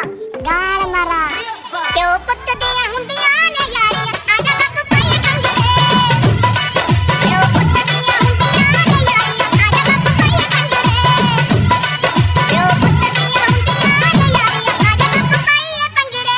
गाड़ मारा क्यों पुੱਤ ਦੀਆਂ ਹੁੰਦੀਆਂ ਨੇ ਯਾਰੀਆਂ ਆਜਾ ਬਾਪੂ ਪਾਈਏ ਕੰਗਲੇ क्यों पुੱਤ ਦੀਆਂ ਹੁੰਦੀਆਂ ਨੇ ਯਾਰੀਆਂ ਆਜਾ ਬਾਪੂ ਪਾਈਏ ਕੰਗਲੇ क्यों पुੱਤ ਦੀਆਂ ਹੁੰਦੀਆਂ ਨੇ ਯਾਰੀਆਂ ਆਜਾ ਬਾਪੂ ਪਾਈਏ ਕੰਗਲੇ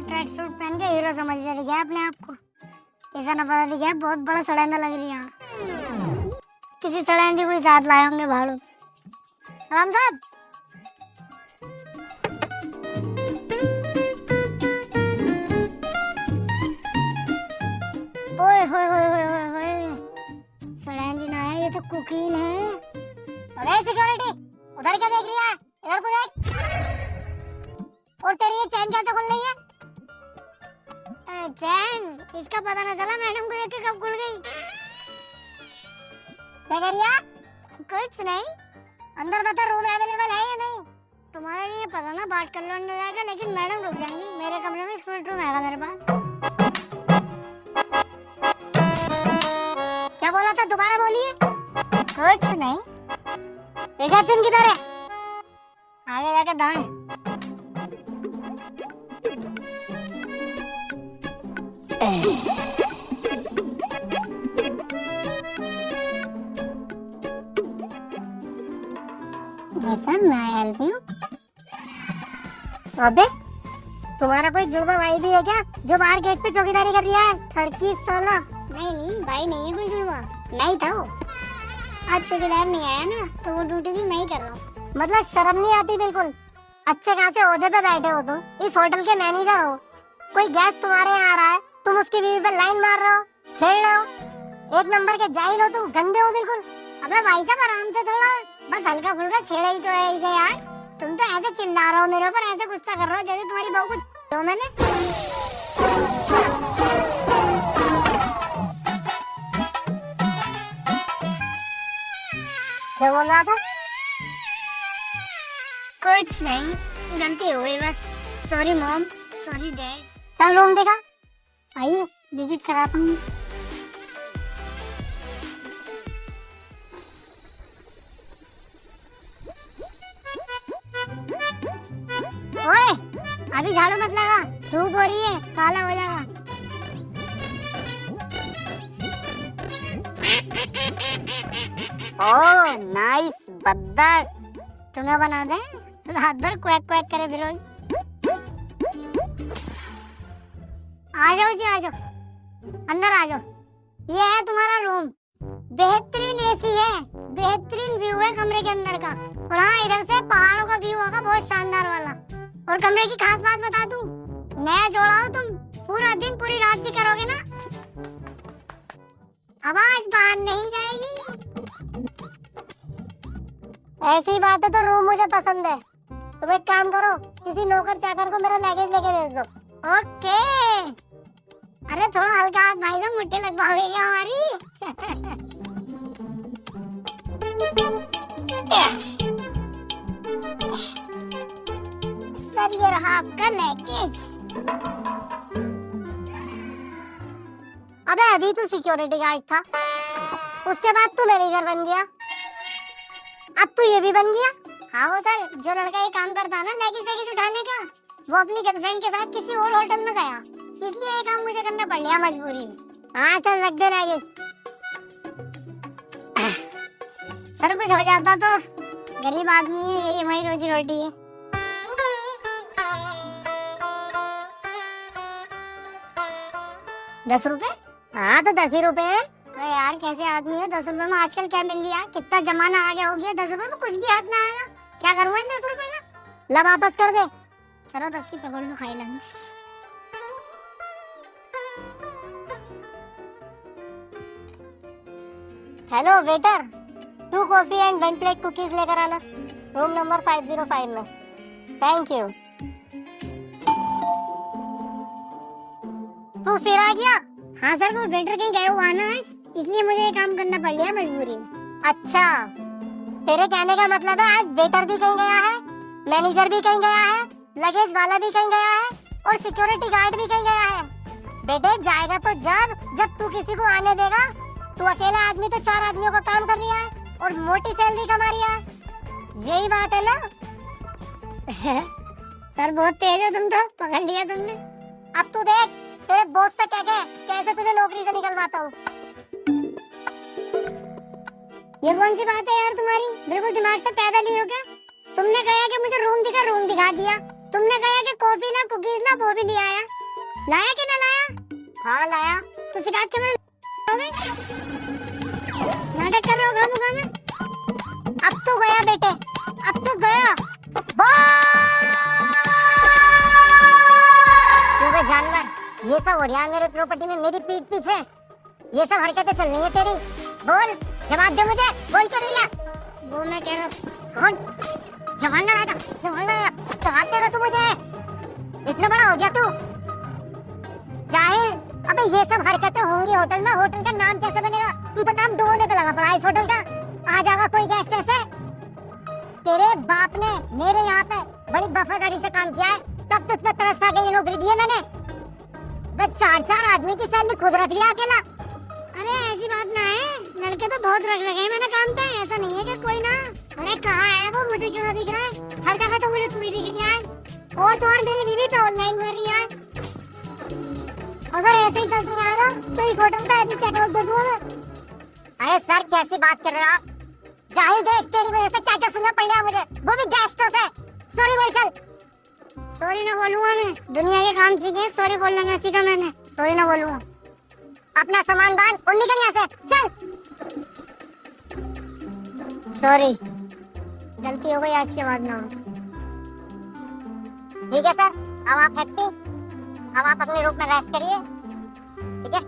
ट्रैक सूट पहन के हीरो समझ गया अपने आप को। ऐसा ना पता दिखा बहुत बड़ा सड़ेंदा लग रही है। किसी सड़ेंदी कोई साथ लाए होंगे भाड़ू। सलाम साहब। ओए होए होए होए होए होए सड़ेंदी ना है, ये तो कुकीन है। अरे सिक्योरिटी उधर क्या देख रही है, इधर को देख। और तेरी ये चैन कैसे खुल रही है? चैन इसका पता ना चला मैडम को देख के कब खुल गई। क्या कर रही है? कुछ नहीं। अंदर बता रूम अवेलेबल है या नहीं? तुम्हारे लिए पता ना बात कर लो अंदर जाकर, लेकिन मैडम रुक जाएंगी। मेरे कमरे में स्वीट रूम है मेरे पास। क्या बोला था, दोबारा बोलिए। कुछ नहीं। रिसेप्शन किधर है? आगे जाके दाएं। जी सर, मैं हेल्प यू। अबे तुम्हारा कोई जुड़वा भाई भी है क्या जो बाहर गेट पे चौकीदारी कर रहा है? ठरकी साला। नहीं भाई नहीं है कोई जुड़वा, नहीं था वो। आज चौकीदार नहीं आया ना तो वो ड्यूटी भी मैं ही कर रहा हूँ। मतलब शर्म नहीं आती बिल्कुल? अच्छे खासे ओहदे पे बैठे हो तुम, इस होटल के मैनेजर हो। कोई गेस्ट तुम्हारे यहाँ आ रहा है, तुम उसकी बीवी पे लाइन मार रहे हो, छेड़ रहे हो। एक नंबर के जाहिल हो तुम, गंदे हो बिल्कुल। अबे भाई साहब आराम से थोड़ा, बस हल्का फुल्का छेड़ा ही तो है इसे यार। तुम तो ऐसे चिल्ला रहे हो मेरे ऊपर, ऐसे गुस्सा कर रहे हो जैसे तुम्हारी बहू को तो मैंने। क्या बोल रहा था? कुछ नहीं, गलती हो गई बस। Sorry mom, sorry dad. चल रूम देखा, आइए विजिट कराता हूँ। ओए अभी झाड़ू मत लगा, धूप हो रही है, काला हो जाएगा। Oh nice Baddar. तुम्हें बना दे रात भर क्वैक क्वैक करे फिर। आ जाओ जी, आ जाओ, अंदर आ जाओ। ये है तुम्हारा रूम। बेहतरीन एसी है, बेहतरीन व्यू है कमरे के अंदर का। और हाँ, इधर से पहाड़ों का व्यू होगा बहुत शानदार वाला। और कमरे की खास बात बता दूं, नया जोड़ा हो तुम, पूरा दिन पूरी रात भी करोगे ना, आवाज बाहर नहीं जाएगी। ऐसी बात है तो रूम मुझे पसंद है। तुम एक काम करो, किसी नौकर चाकर को मेरा लगेज लेके भेज दो। ओके। अरे थोड़ा हल्का हाथ भाई साहब, मुट्ठी लगवाओगे क्या हमारी? सर ये रहा आपका लगेज। अबे अभी तो सिक्योरिटी गार्ड था, उसके बाद तू मैनेजर बन गया, अब तू ये भी बन गया। हाँ वो सर, जो लड़का ये काम करता है ना लगेज उठाने का, वो अपनी गर्लफ्रेंड के साथ किसी और होटल में गया, इसलिए ये काम मुझे करना पड़ गया मजबूरी में। हाँ चल लग दे लगेज। सर कुछ हो जाता तो, गरीब आदमी है, ये वही रोजी रोटी है। 10 रुपए? हाँ तो 10 ही रुपए है। अरे यार कैसे आदमी हो, 10 रुपए में आजकल क्या मिल लिया, कितना जमाना आगे हो गया, 10 रुपए में कुछ भी हाथ ना आएगा। क्या करूँ इन 10 रुपए का? ला वापस कर दे। चलो 10 की पकौड़ी तो खाई लेंगे। Hello waiter, 2 coffee and 1 plate cookies लेकर आना, रूम नंबर 505 में। Thank you. तू फिर आ गया? हाँ सर, वो वेटर कहीं गए हुआ ना आज, इसलिए मुझे ये काम करना पड़ गया मजबूरी में। अच्छा, तेरे कहने का मतलब है आज वेटर भी कहीं गया है, मैनेजर भी कहीं गया है, लगेज वाला भी कहीं गया है और सिक्योरिटी गार्ड भी कहीं गया है। बेटे जाएगा तो जब तू किसी को आने देगा। तू अकेला आदमी तो 4 आदमियों का काम कर रहा है और मोटी सैलरी कमा रहा है, यही बात है ना? सर बहुत तेज हो तुम, तो पकड़ लिया तुमने। अब तू देख तेरे बॉस से कह के कैसे तुझे नौकरी से निकलवाता हूँ। ये कौन सी बात है यार तुम्हारी, बिल्कुल दिमाग से पैदल ही हो क्या? तुमने कहा कि मुझे रूम दिखा दिया, तुमने कहा कि कॉफी ला कुकीज ला, वो भी ले आया। लाया कि ना लाया? हाँ लाया। तो शिकायत क्यों नाटक कर रहे हो गाँव में? अब तो गया बेटे, अब तो गया। क्योंकि जानवर ये सब हो रहा है मेरे प्रॉपर्टी में, मेरी पीठ पीछे ये सब हरकतें चल रही है तेरी। बोल, जवाब दे मुझे, बोल कर रही है। वो मैं कह रहा कौन जवान ना आएगा, जवान ना आएगा, जवाब देगा तू मुझे? इतना बड़ा हो गया तू जाहिल। अबे ये सब हरकतें होंगी होटल में, होटल का नाम कैसे बनेगा? तू तो नाम ढूंढने पे लगा पड़ा इस होटल का। आ जाएगा कोई गेस्ट ऐसे? तेरे बाप ने मेरे यहाँ पे बड़ी वफादारी से काम किया है, तब तुझ पे तरस खा के ये नौकरी दी है मैंने। मैं 4 आदमी की सैलरी खुद रख लिया अकेला। अरे ऐसी बात ना है, लड़के तो बहुत रख रखे हैं मैंने काम पे, ऐसा नहीं है कि कोई ना। अरे कहाँ है वो, मुझे क्यों दिख रहा है? हर जगह तो मुझे तू ही दिख रहा है और तो और मेरी बीवी पे ऑनलाइन कर रही है। अगर ऐसे ही चलता रहेगा तो इस होटल का अभी चेकआउट दे दूंगा। अरे सर कैसी बात कर रहे हो आप? जाहिल देख तेरी वजह से क्या क्या सुनना पड़ रहा है मुझे, वो भी गेस्टों से। सॉरी बोल चल। सॉरी ना बोलूंगा मैं, दुनिया के काम सीखे, सॉरी बोलना ना सीखा मैंने, सॉरी ना बोलूंगा। अपना सामान बांध और निकल यहाँ से, चल। सॉरी, गलती हो गई, आज के बाद ना हो। ठीक है सर, अब आप हैप्पी, अब आप अपने रूम में रेस्ट करिए, ठीक है?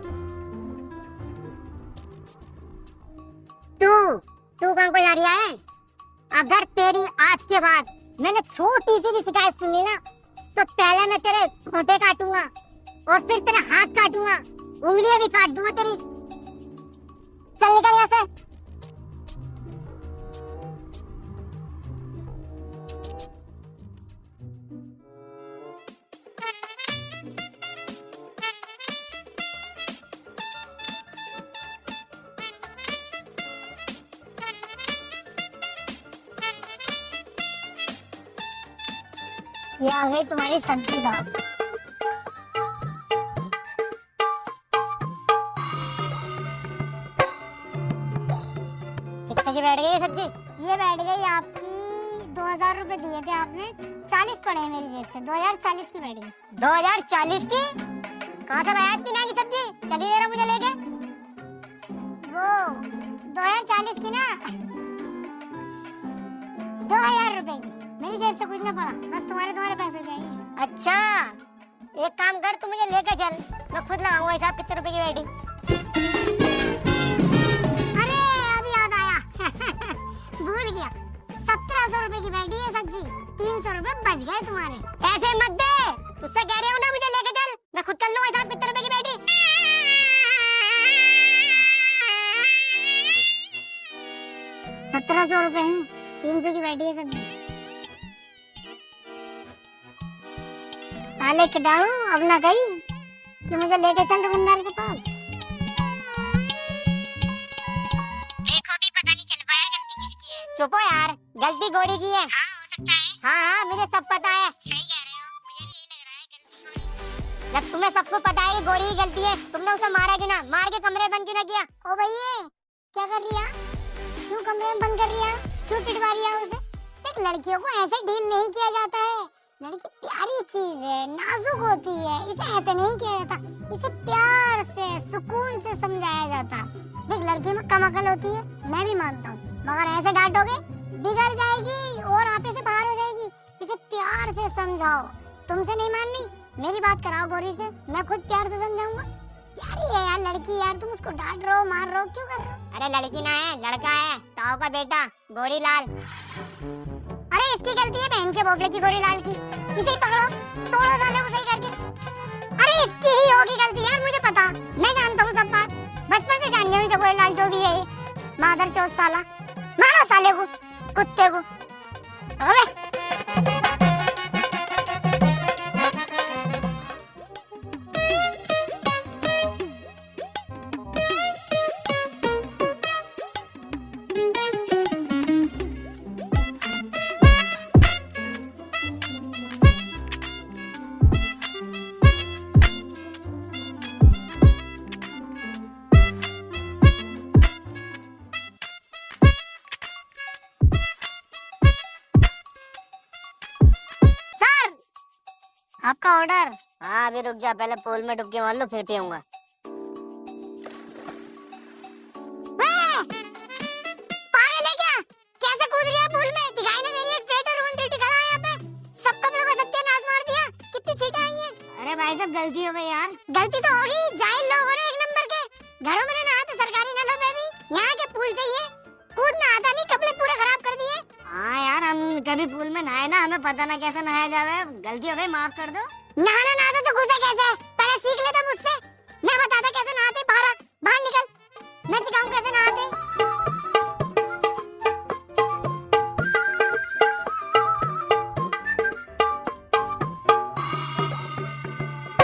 तू कहाँ को जा रही है? अगर तेरी आज के बाद मैंने छोटी सी भी शिकायत सुनी ना, तो पहले मैं तेरे छोटे काटूंगा और फिर तेरे हाथ काटूंगा, उंगलियां भी काट दूंगा तेरी। चल निकल यहाँ से। ये आ गई तुम्हारी सब्जी दाल। कितने की बैठ गई ये सब्जी? ये बैठ गई आपकी 2000 रुपए दिए थे आपने, 40 पड़े हैं मेरी जेब से, 2040 की बैठ गई। 2040 की? कहाँ से लाया इतनी महंगी सब्जी? चलिए जरा मुझे लेके। वो 2040 की ना, 2000 रुपए की, मेरी जेब से कुछ ना पड़ा, बस तुम्हारे पैसे चाहिए। अच्छा, एक काम कर, तू मुझे लेके चल, मैं खुद लगाऊंगा हिसाब कितने रुपए की बैठी। अरे अभी याद आया भूल गया, 1700 रुपए की बैठी है सब्जी, 300 रुपए बच गए तुम्हारे। ऐसे मत दे, तुझसे कह रही हूँ ना मुझे लेके चल, मैं खुद कर लूंगा हिसाब कितने रुपए की बैठी। 1700 रुपए हैं, 300 की बैठी है सब्जी। साले कीटाणु, अब ना गई कि मुझे लेके चल दुकानदार के पास। देखो भी पता नहीं चल पाया गलती किसकी है। चुप हो यार, गलती गौरी की है। हाँ हो सकता है। हाँ मुझे सब पता है। सही कह रहे हो, मुझे भी यही लग रहा है गलती गौरी की है। जब तुम्हें सबको पता है कि गौरी की गलती है, तुमने उसे मारा क्यों ना? मार के कमरे बंद क्यों ना किया? ओ भैया क्या कर रही है? क्यों कमरे में बंद कर रही है? क्यों पिटवा रही है उसे? देख लड़कियों को ऐसे डील नहीं किया जाता है, लड़की प्यारी चीज है, नाजुक होती है, इसे ऐसे नहीं किया जाता, इसे प्यार से लड़की में कम अकल होती है, मैं भी मानता हूँ, मगर ऐसे डांटोगे बिगड़ जाएगी और आपे से बाहर हो जाएगी। इसे प्यार से समझाओ। तुमसे नहीं माननी, मेरी बात कराओ गौरी से, मैं खुद प्यार से समझाऊंगा। प्यारी है यार लड़की, यार तुम उसको डांट रहे हो, मार रहे हो, क्यों कर रहे हो? अरे लड़की ना है, लड़का है, ताऊ का बेटा गोरीलाल। अरे इसकी गलती है बहन के बोकले की, गोरीलाल की। इसे ही पकड़ो, तोड़ो साले को सही करके। अरे इसकी ही होगी गलती यार, मुझे पता, मैं जानता हूँ सब बात, बचपन से जानने हुई गोरीलाल जो भी है ये मादर चौथ साला। मारो साले को, कुत्ते को। अरे आपका ऑर्डर। हाँ अभी रुक जा, पहले पूल में डुबकी मार लो फिर पीऊंगा। पागल है क्या? कैसे कूद गया पूल में? दिखाई नहीं दे रही है? ट्रेटर रूम ड्यूटी खड़ा है यहाँ पे, सब कपड़ों का सत्यानाश मार दिया। कितनी छींटे आई हैं। अरे भाई साहब गलती हो गई यार। गलती तो होगी, जाहिल लोग हो रहे एक नंबर के। घरों में नहा तो सरकारी नलों में भी, यहाँ के पूल चाहिए। कूदना आता नहीं, कपड़े पूरे खराब कर दिए। हाँ यार हम कभी पूल में नहाए ना, हमें पता ना कैसे नहाया जावे, गलती हो गई, माफ कर दो। नहाना ना आता तो घुसे कैसे? पहले सीख लेते मुझसे, मैं बताता कैसे नहाते। बाहर बाहर निकल, मैं सिखाऊं कैसे नहाते।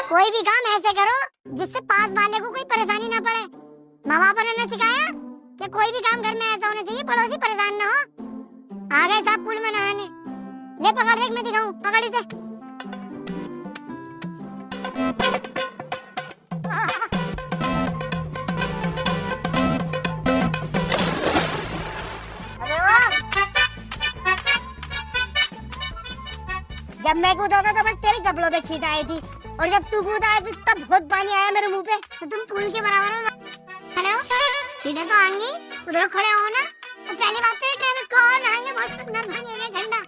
कोई भी काम ऐसे करो जिससे पास वाले को कोई परेशानी ना पड़े। माँ बाप ने ना सिखाया कि कोई भी काम घर में ऐसा होना चाहिए पड़ोसी परेशान ना हो। आ गए साहब पूल में नहाने। ले पकड़, देख मैं दिखाऊं, पकड़ इसे। जब मैं कूदा था तो बस तेरे कपड़ों पे छींट आई थी, और जब तू कूदा है तब बहुत पानी आया मेरे मुंह पे। तो तुम पूल के बराबर में खड़े हो, सीधे तो आएंगी, उधर खड़े हो ना। और पहली बात तो ये को और नहाएंगे, बहुत सुंदर पानी है ठंडा।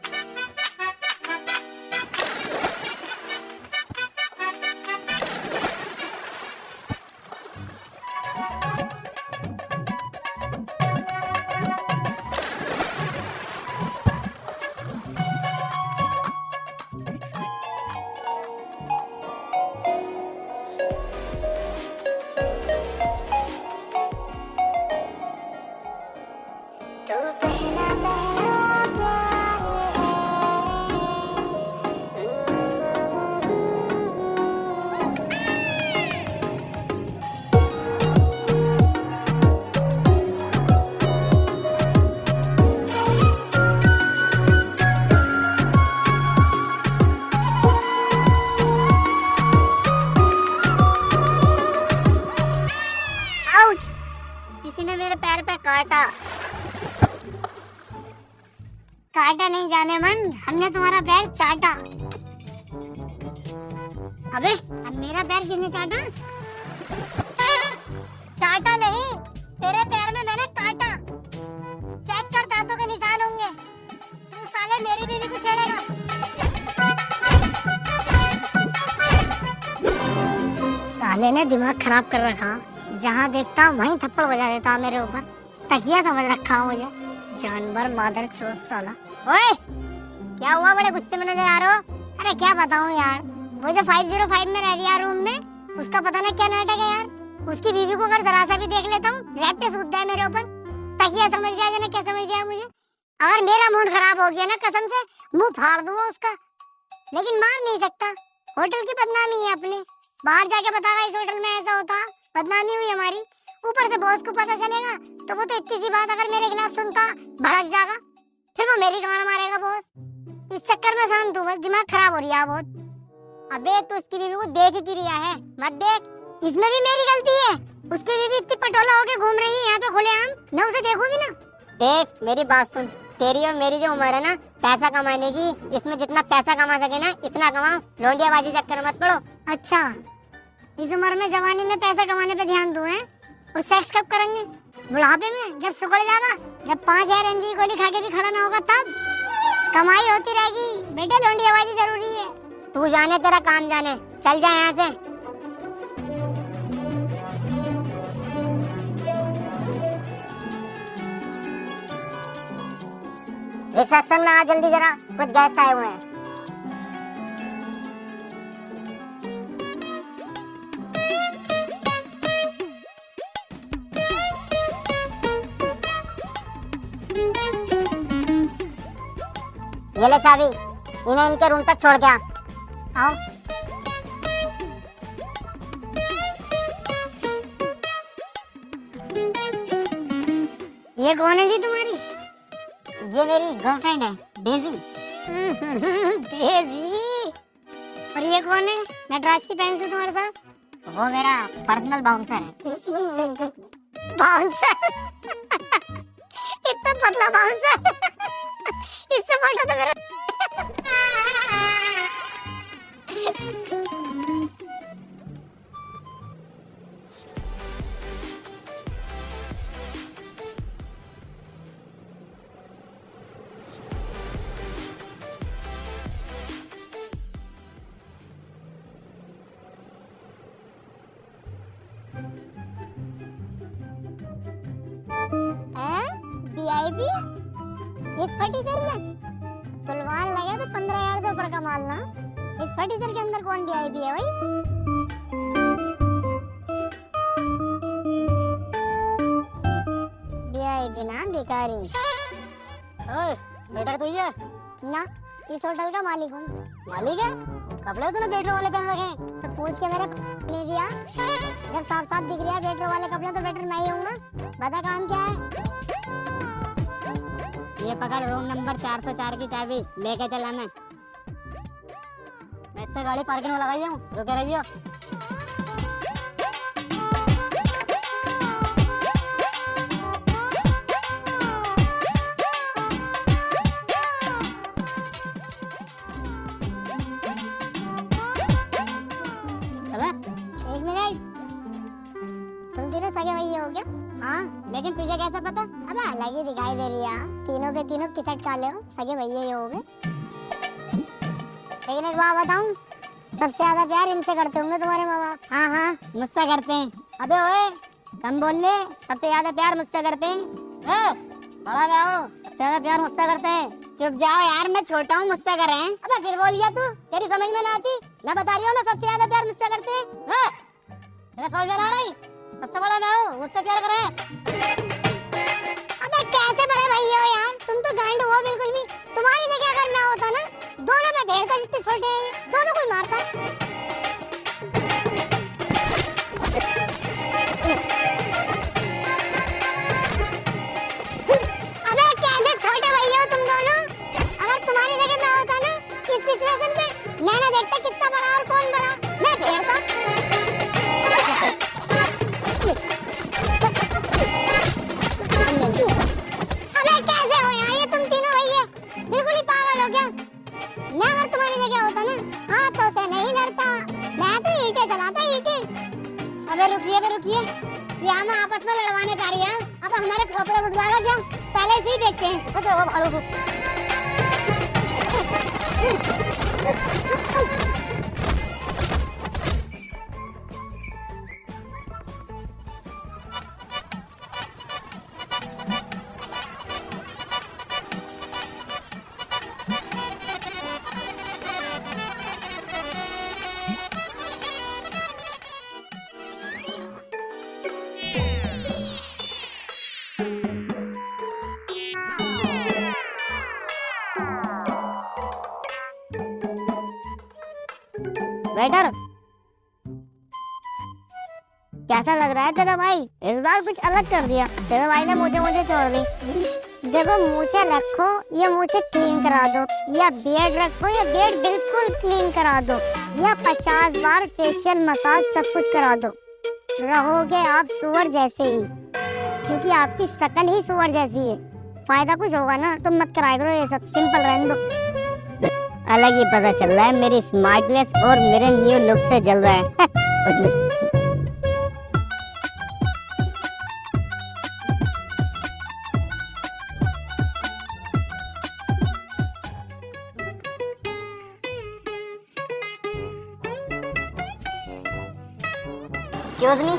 किसी ने मेरे पैर पे काटा। काटा नहीं जाने मन, हमने तुम्हारा पैर चाटा। अबे अब मेरा पैर किसने चाटा? चाटा नहीं, तेरे पैर में मैंने काटा। चेक कर, दांतों के निशान होंगे। तू साले मेरी बीवी को छेड़ेगा। साले ने दिमाग खराब कर रखा, जहाँ देखता वहीं थप्पड़ बजा देता मेरे ऊपर। तकिया समझ रखा मुझे, जानवर मादर चोद साला। ओए क्या हुआ, बड़े गुस्से में नजर आ रहे हो? अरे क्या बताऊं यार, वो जो 505 में रह रही है रूम में, उसका पता नहीं क्या नाटक है यार। उसकी बीवी को अगर जरा सा भी देख लेता हूँ, रैप्टे सूझता है मेरे ऊपर। तकिया समझ जाए जाने क्या समझ जाए मुझे। अगर मेरा मूड खराब हो गया ना, कसम से मुंह फाड़ दूंगा उसका, लेकिन मार नहीं सकता। होटल की बदनामी है अपने, बाहर जाके बतागा इस होटल में ऐसा होता, बदनामी हुई हमारी। ऊपर से बॉस को पता चलेगा तो वो तो इतनी सी बात अगर मेरे खिलाफ सुनता, भड़क जाएगा, फिर वो मेरी गांड मारेगा बॉस। इस चक्कर में शांत हूँ, बस दिमाग खराब हो रही है बहुत। अबे तो उसकी बीवी को देख की रिया है, मत देख। इसमें भी मेरी गलती है, उसकी बीवी इतनी पटोला होके घूम रही है यहाँ पे खुलेआम, मैं उसे देखूं भी ना। देख मेरी बात सुन, तेरी और मेरी जो उम्र है ना पैसा कमाने की, इसमें जितना पैसा कमा सके ना इतना कमाओ, लौंडियाबाजी चक्कर मत पड़ो। अच्छा, इस उम्र में जवानी में पैसा कमाने पे ध्यान दूं हैं? और सेक्स कब करेंगे? बुढ़ापे में, जब सुकड़ जाना, जब 5000 एमजी गोली खा के भी खड़ा ना होगा तब। कमाई होती रहेगी बेटे, लौंडियाबाजी जरूरी है। तू जाने तेरा काम जाने, चल जा यहाँ से। रिसेप्शन में आ जल्दी जरा, कुछ गेस्ट आए हुए हैं। ये ले चाबी, इन्हें इनके रूम तक छोड़ के आ। आओ। ये कौन है जी तुम्हारी? ये मेरी गर्लफ्रेंड है, डेजी। डेजी। और ये कौन है नटराज की बहन से तुम्हारे साथ? वो मेरा पर्सनल बाउंसर है। बाउंसर? इतना पतला बाउंसर? इससे मोटा तो मेरा। वीआईपी इस फटीचर में तुलवान लगे तो 15,000 से ऊपर का माल ना। इस फटीचर के अंदर कौन वीआईपी है भाई? वीआईपी ना भिखारी। ओए बेटा तू ये ना इस होटल का मालिक हूँ। मालिक है? कपड़े तूने बेटर वाले पहन रखे हैं। तो पूछ के मेरे ले दिया। जब साफ साफ दिख रहा है बेटर वाले कपड़े तो बेटर मैं ही हूँ ना। बता काम क्या है? ये पकड़ रूम नंबर 404 की चाबी लेके चला। मैं इतने गाड़ी पार्किंग में लगाई हूँ, रुके रहियो। चला। एक मिनट, तुम तीनों सगे भैया हो क्या? हाँ, लेकिन तुझे कैसे पता? अबे अलग ही दिखाई दे रही है। तीनों के तीनों किसट काले हो, सगे भैया ही होगे। लेकिन एक बात बताऊं, सबसे ज्यादा प्यार इनसे करते होंगे तुम्हारे माँ बाप। हाँ हाँ, मुझसे करते हैं। अबे ओए, कम बोल ले। सबसे ज्यादा प्यार मुझसे करते हैं। बड़ा क्या हो, सबसे ज्यादा प्यार मुझसे करते हैं। चुप जाओ यार, मैं छोटा हूँ, मुझसे कर रहे हैं। अबे फिर बोल लिया तू, तेरी समझ में ना आती। मैं बता रही हूँ ना, सबसे ज्यादा प्यार मुझसे करते हैं। मेरा समझ में आ रही, सबसे बड़ा मैं हूँ, मुझसे प्यार करे। अबे कैसे बड़े भैया हो यार, तुम तो गांड हो बिल्कुल भी। तुम्हारी जगह अगर मैं होता ना, दोनों में भेड़ का जितने छोटे हैं, दोनों को मारता। अबे कैसे छोटे भैया हो तुम दोनों। अगर तुम्हारी जगह मैं होता ना, इस सिचुएशन में, मैं ना देखता कितना बड़ा और कौन बड़ा, मैं भेड़ता। अबे कैसे हो यार ये तुम तीनों भैया, बिल्कुल ही पागल हो क्या? मैं अगर तुम्हारी जगह होता ना, हाथों से नहीं लड़ता, मैं तो ईंटें चलाता, ईंटें। अबे रुकिए, ये हम आपस में लड़वाने जा रही है। अब हमारे कपड़े उठवाएगा क्या? पहले से ही देखते हैं। तो वो भाड़ू को वेटर, कैसा लग रहा है तेरा भाई? इस बार कुछ अलग कर दिया। तेरे भाई ने मुझे छोड़ दी। देखो मूछें रखो या मूछें क्लीन करा दो, या बियर्ड रखो या बियर्ड बिल्कुल क्लीन करा दो, या 50 बार फेशियल मसाज सब कुछ करा दो, रहोगे आप सुअर जैसे ही, क्योंकि आपकी शक्ल ही सुअर जैसी है। फायदा कुछ होगा ना, तुम मत कराया करो ये सब, सिंपल रहने दो। अलग ही पता चल रहा है मेरी स्मार्टनेस और मेरे न्यू लुक से जल रहा है। एक्सक्यूज मी,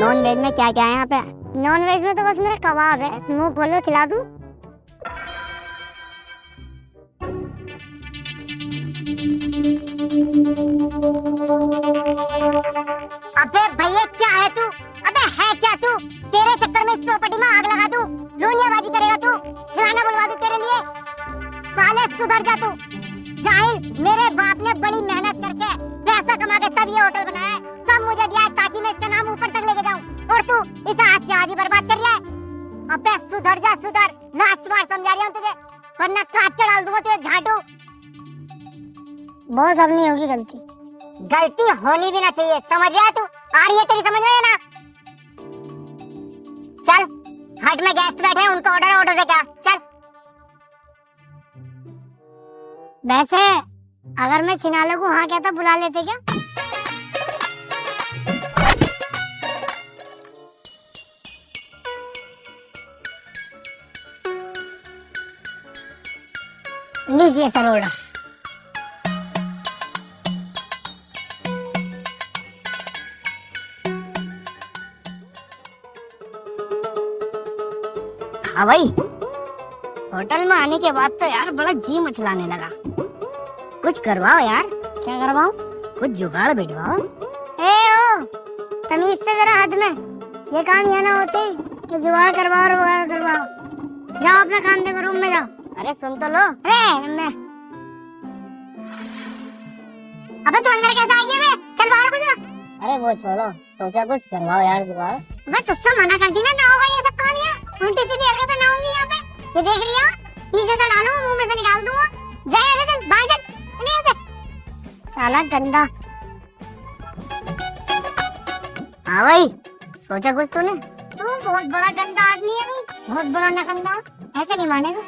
नॉन वेज में क्या क्या है यहाँ पे? नॉन वेज में तो बस मेरे कबाब है, मुंह खोलो खिला दूं? अबे भैया क्या है तू? अबे है क्या तू? तेरे चक्कर में इस प्रॉपर्टी में आग लगा दूं, लोनियाबाजी करेगा तू, सिलाना बुलवा दूं तेरे लिए। साले सुधर जा तू जाहिल। मेरे बाप ने बड़ी मेहनत करके पैसा कमा के तब ये होटल बनाया है, सब मुझे दिया है ताकि मैं इसका नाम ऊपर तक लेके जाऊं, और तू इसे आज के आज ही बर्बाद कर रहा है। अबे सुधर जा सुधर, लास्ट बार समझा रहा हूं तुझे, वरना काट के डाल दूंगा तुझे झाटू। बॉस अब नहीं होगी गलती। गलती होनी भी ना चाहिए, समझ रहा है तू? आ रही है तेरी समझ में है ना? चल हट में गेस्ट बैठे हैं, उनको ऑर्डर दे क्या, चल। वैसे अगर मैं छिनाले को हाँ कहता बुला लेते क्या? लीजिए सर ऑर्डर। हाँ भाई, होटल में आने के बाद तो यार बड़ा जी मचलाने लगा। कुछ करवाओ यार। क्या करवाओ? कुछ जुगाड़ बिठवाओ। ए ओ, तमीज से जरा हद में। ये काम यहाँ ना होते कि जुगाड़ करवाओ और वगाड़ करवाओ। जाओ अपना काम देखो, रूम में जाओ। अरे सुन तो लो। मैं अबे तू अंदर कैसे आई है बे? चल बाहर को जा। अरे वो छोड़ो, सोचा कुछ करवाओ यार जुगाड़। अबे तुझसे मना करती ना होगा ये सब काम यहाँ। उल्टी सीधी हरकतें ना होंगी यहाँ पे। ये देख लिया, पीछे से डालूं, मुंह में से निकाल दूंगा। जा यहाँ से, चल बाहर चल, चल यहाँ से। साला गंदा। हाँ भाई, सोचा कुछ तूने? तू बहुत बड़ा गंदा आदमी है भाई, बहुत बड़ा नकंदा। ऐसे नहीं मानेगा।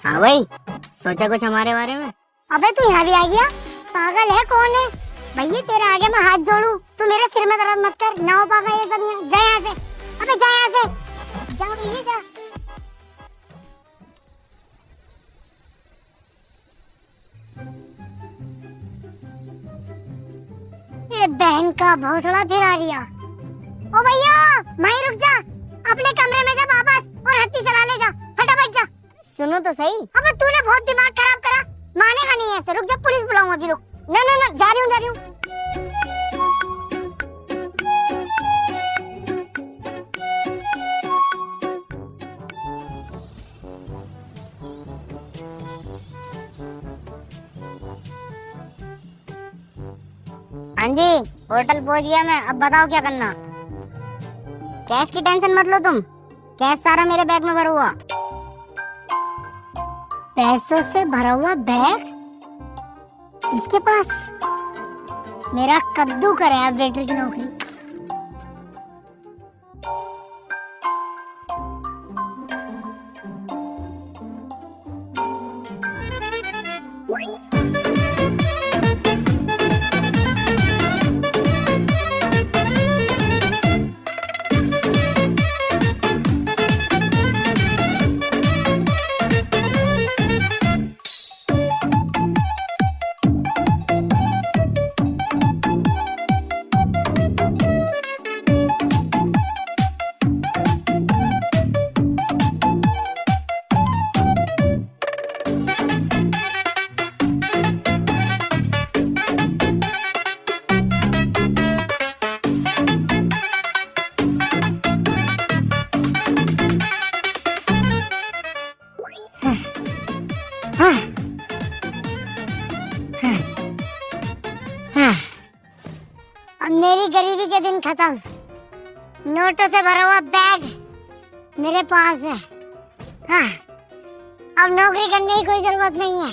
हाँ भाई, सोचा कुछ हमारे बारे में? अबे तू यहाँ भी आ गया? पागल है कौन है भैया? तेरे आगे मैं हाथ जोड़ू, तू मेरे सिर में दर्द मत कर। ना हो पागा ये सब यहाँ। जा यहाँ से, अबे जा यहाँ से, जा भैया जा। ये बहन का भौसड़ा फिर आ गया। ओ भैया वहीं रुक जा, अपने कमरे में जा वापस, और हत्ती चला ले जा, फटाफट जा। सुनो तो सही। अबे तूने बहुत दिमाग खराब करा, मानेगा नहीं ऐसे। रुक जा, पुलिस बुलाऊंगा अभी, रुक। ना ना ना, जा रही हूँ। हाँ जी, होटल पहुंच गया मैं। अब बताओ क्या करना? कैश की टेंशन मत लो तुम, कैश सारा मेरे बैग में भरा हुआ। पैसों से भरा हुआ बैग इसके पास? मेरा कद्दू करे अब वेटर की नौकरी। अब मेरी गरीबी के दिन खत्म। नोटों से भरा हुआ बैग मेरे पास है। हाँ, अब नौकरी करने की कोई जरूरत नहीं है।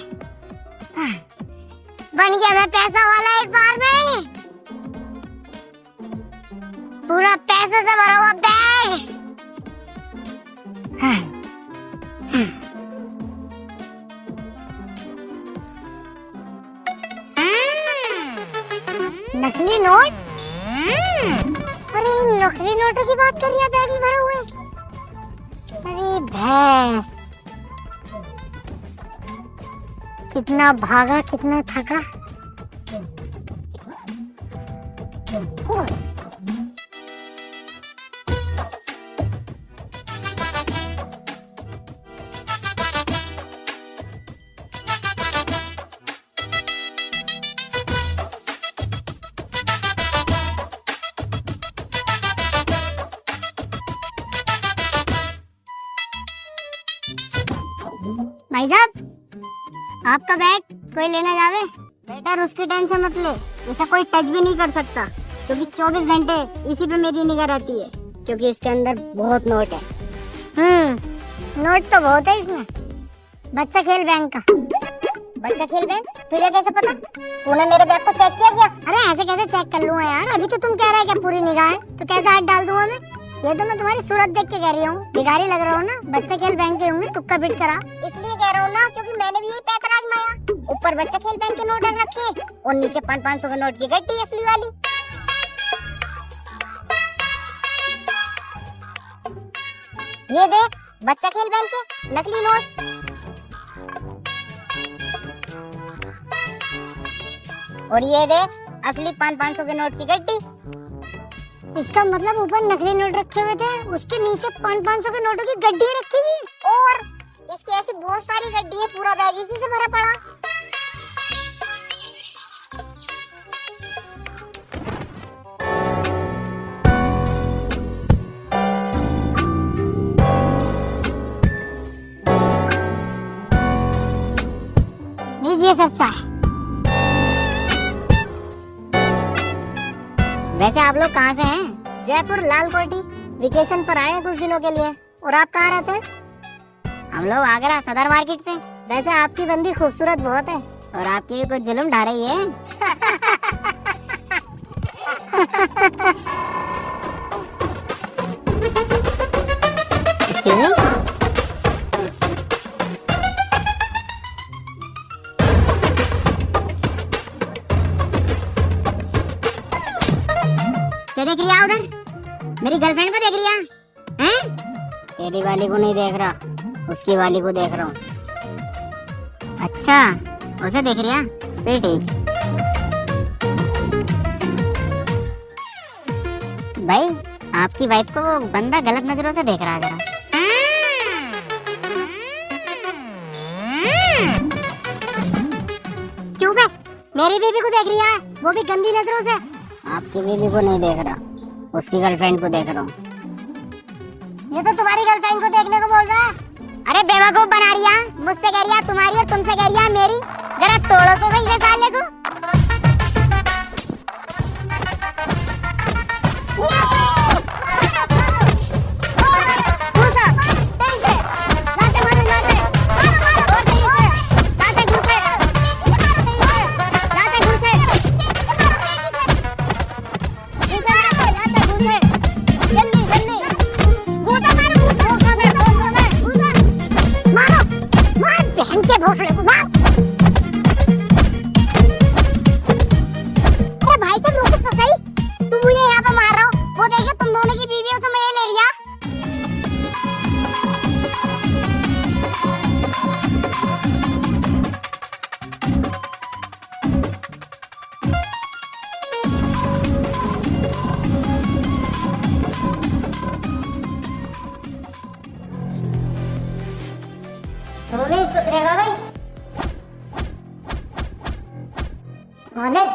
हाँ, बन गया मैं पैसा वाला एक बार में। पूरा पैसों से भरा हुआ बैग। हाँ, नोटों की बात कर रही है बैग में भरे हुए। अरे भैंस, कितना भागा कितना थका। भाई साहब, आपका बैग कोई लेना जावे? बेटा उसकी टेंशन मत ले, ऐसा कोई टच भी नहीं कर सकता, क्योंकि 24 घंटे इसी पे मेरी निगाह रहती है, क्योंकि इसके अंदर बहुत नोट है। नोट तो बहुत है इसमें। बच्चा खेल बैंक का। बच्चा खेल बैंक? तुझे कैसे पता? तूने मेरे बैग को चेक किया क्या? अरे ऐसे कैसे चेक कर लूंगा यार, अभी तो तुम कह रहे हो क्या पूरी निगाह है, तो कैसे हाथ डाल दूंगा मैं? ये तो मैं तुम्हारी सूरत देख के कह रही हूँ, भिखारी लग रहा हूँ ना। बच्चा खेल बैंक के होंगे, तुक्का बिट करा, इसलिए कह रहा हूँ ना, क्योंकि मैंने भी यही पैक आजमाया। ऊपर बच्चा खेल बैंक के नोट रखे और नीचे 500 के नोट की गड्डी असली वाली। ये देख, बच्चा खेल बैंक के नकली नोट। और ये देख, असली 500 के नोट की गड्डी। इसका मतलब ऊपर नकली नोट रखे हुए थे, उसके नीचे 500 के नोटों की गड्डी रखी हुई, और इसकी ऐसी बहुत सारी गड्डी है, पूरा बैग इसी से भरा पड़ा। लीजिए सच्चा है। वैसे आप लोग कहाँ से हैं? जयपुर लाल कोठी वेकेशन पर आए हैं कुछ दिनों के लिए। और आप कहाँ रहते हैं? हम लोग आगरा सदर मार्केट से। वैसे आपकी बंदी खूबसूरत बहुत है, और आपकी भी कुछ जुल्म ढा रही है। Excuse me? क्या देख रही है उधर? मेरी गर्लफ्रेंड को देख रही है? हैं? तेरी वाली को नहीं देख रहा, उसकी वाली को देख रहा हूँ। अच्छा, उसे देख रही है? फिर ठीक। भाई, आपकी वाइफ को वो बंदा गलत नजरों से देख रहा है जरा। क्यों बे? मेरी बीबी को देख रही है, वो भी गंदी नजरों से। आपकी बीबी को नहीं देख रहा, उसकी गर्लफ्रेंड को देख रहा हूँ। ये तो तुम्हारी गर्लफ्रेंड को देखने को बोल रहा है। अरे बेवकूफ बना रही है, मुझसे कह रही है तुम्हारी और तुमसे कह रही है मेरी। जरा तोड़ो तो भाई साले को।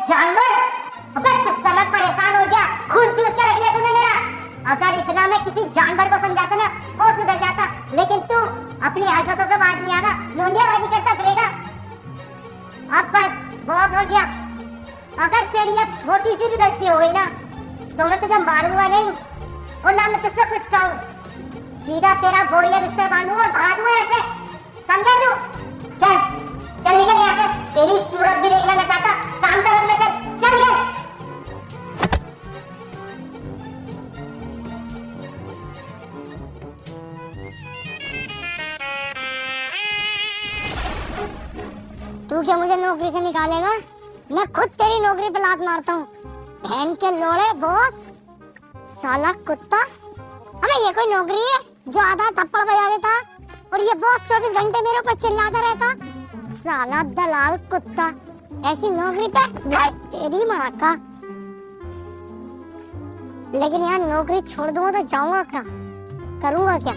जानवर, अबे तो समझ परेशान हो गया, खून चूस के रख लिया तूने मेरा। अगर इतना मैं किसी जानवर को समझाता ना, वो सुधर जाता, लेकिन तू अपनी हरकतों से बात नहीं आना, लौंडियाबाजी करता फिरेगा। अब बस बहुत हो गया। अगर तेरी अब छोटी सी भी गलती हो गई ना, तो मैं तुझे मारूंगा नहीं, और ना मैं तुझसे कुछ कहूँ, सीधा तेरा बोरिया बिस्तर बांधूं और भागूं ऐसे, समझा तू? चल चल निकल यहाँ से, तेरी सूरत भी देखना नहीं चाहता, काम कर अपना, चल चल निकल। तू क्या मुझे नौकरी से निकालेगा? मैं खुद तेरी नौकरी पे लात मारता हूँ। बहन के लोड़े बॉस, साला कुत्ता, अबे ये कोई नौकरी है जो आधा थप्पड़ बजा देता और ये बॉस 24 घंटे मेरे ऊपर चिल्लाता रहता? साला दलाल कुत्ता, ऐसी नौकरी पे तेरी माँ का। लेकिन यार नौकरी छोड़ दूंगा तो जाऊंगा क्या, करूंगा क्या?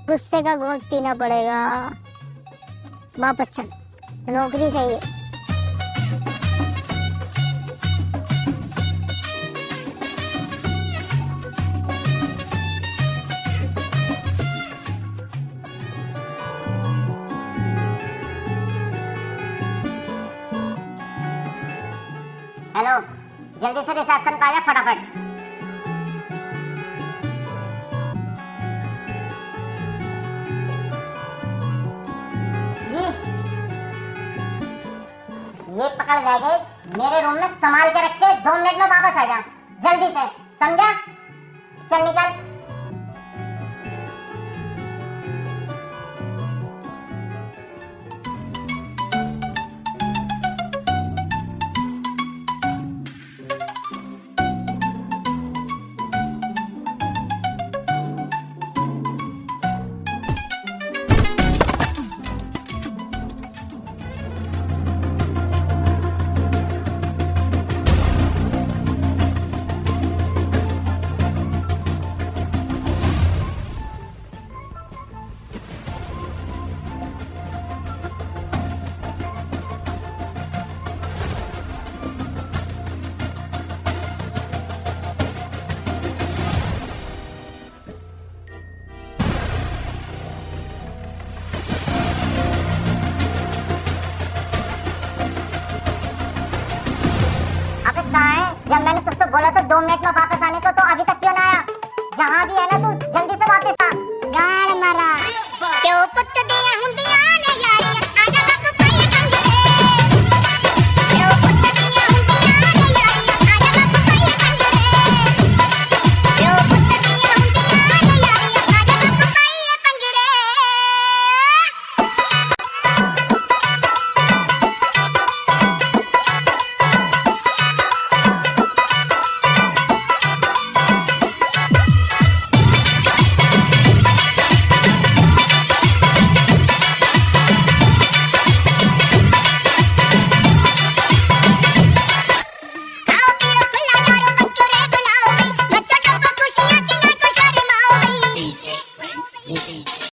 गुस्से का घोट पीना पड़ेगा। वापस चल, नौकरी सही है। हेलो, जल्दी से रिसेप्शन पे आ जा फटाफट। जी ये पकड़ बैगेज मेरे रूम में संभाल के रख के 2 मिनट में वापस आ जा, जल्दी से, समझा? चल निकल। जब मैंने तुझसे बोला था 2 मिनट में वापस आने को, तो अभी